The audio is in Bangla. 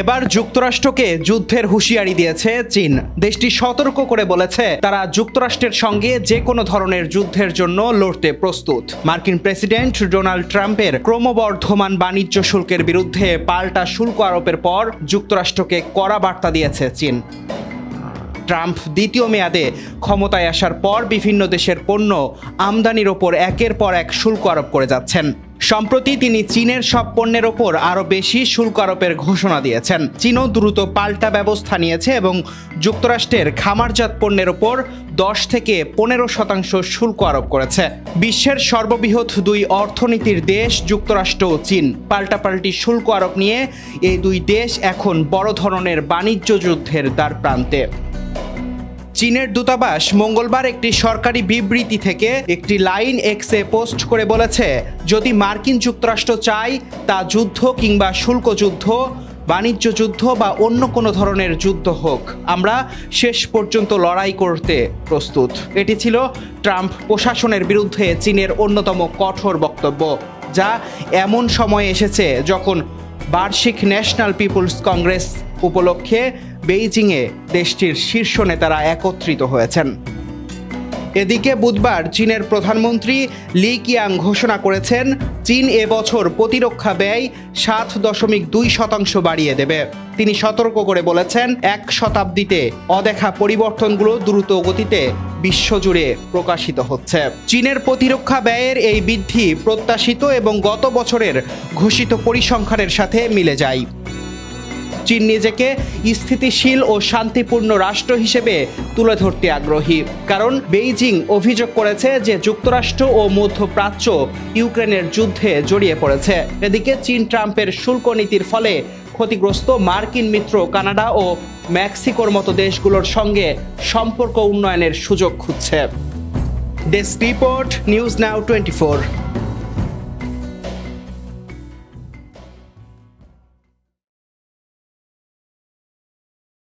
এবার যুক্তরাষ্ট্রকে যুদ্ধের হুঁশিয়ারি দিয়েছে চীন। দেশটি সতর্ক করে বলেছে তারা যুক্তরাষ্ট্রের সঙ্গে যে কোনো ধরনের যুদ্ধের জন্য লড়তে প্রস্তুত। মার্কিন প্রেসিডেন্ট ডোনাল্ড ট্রাম্পের ক্রমবর্ধমান বাণিজ্য শুল্কের বিরুদ্ধে পাল্টা শুল্ক আরোপের পর যুক্তরাষ্ট্রকে কড়া বার্তা দিয়েছে চীন। ট্রাম্প দ্বিতীয় মেয়াদে ক্ষমতায় আসার পর বিভিন্ন দেশের পণ্য আমদানির ওপর একের পর এক শুল্ক আরোপ করে যাচ্ছেন। সম্প্রতি তিনি চীনের সব পণ্যের ওপর আরও বেশি শুল্ক আরোপের ঘোষণা দিয়েছেন। চীনও দ্রুত পাল্টা ব্যবস্থা নিয়েছে এবং যুক্তরাষ্ট্রের খামারজাত পণ্যের ওপর 10 থেকে 15% শুল্ক আরোপ করেছে। বিশ্বের সর্ববৃহৎ দুই অর্থনীতির দেশ যুক্তরাষ্ট্র ও চীন পাল্টাপাল্টি শুল্ক আরোপ নিয়ে এই দুই দেশ এখন বড় ধরনের বাণিজ্য যুদ্ধের দ্বারপ্রান্তে। চীনের দূতাবাস মঙ্গলবার একটি সরকারি বিবৃতি থেকে একটি লাইন এক্সে পোস্ট করে বলেছে, যদি মার্কিন যুক্তরাষ্ট্র চায় তা যুদ্ধ কিংবা শুল্ক যুদ্ধ, বাণিজ্য যুদ্ধ বা অন্য কোনো ধরনের যুদ্ধ হোক, আমরা শেষ পর্যন্ত লড়াই করতে প্রস্তুত। এটি ছিল ট্রাম্প প্রশাসনের বিরুদ্ধে চীনের অন্যতম কঠোর বক্তব্য, যা এমন সময় এসেছে যখন বার্ষিক ন্যাশনাল পিপলস কংগ্রেস উপলক্ষে বেইজিংয়ে দেশটির শীর্ষ নেতারা একত্রিত হয়েছেন। এদিকে বুধবার চীনের প্রধানমন্ত্রী লি কিয়াং ঘোষণা করেছেন, চীন এবছর প্রতিরক্ষা ব্যয় 7.2% বাড়িয়ে দেবে। তিনি সতর্ক করে বলেছেন, এক শতাব্দীতে অদেখা পরিবর্তনগুলো দ্রুত গতিতে বিশ্বজুড়ে প্রকাশিত হচ্ছে। চীনের প্রতিরক্ষা ব্যয়ের এই বৃদ্ধি প্রত্যাশিত এবং গত বছরের ঘোষিত পরিসংখ্যানের সাথে মিলে যায়। চীন নিজেকে স্থিতিশীল ও শান্তিপূর্ণ রাষ্ট্র হিসেবে তুলে ধরতে আগ্রহী, কারণ বেইজিং অভিযোগ করেছে যে যুক্তরাষ্ট্র ও মধ্যপ্রাচ্য ইউক্রেনের যুদ্ধে জড়িয়ে পড়েছে। এদিকে চীন ট্রাম্পের শুল্ক নীতির ফলে ক্ষতিগ্রস্ত মার্কিন মিত্র কানাডা ও মেক্সিকোর মতো দেশগুলোর সঙ্গে সম্পর্ক উন্নয়নের সুযোগ খুঁজছে। Desk report, news now 24।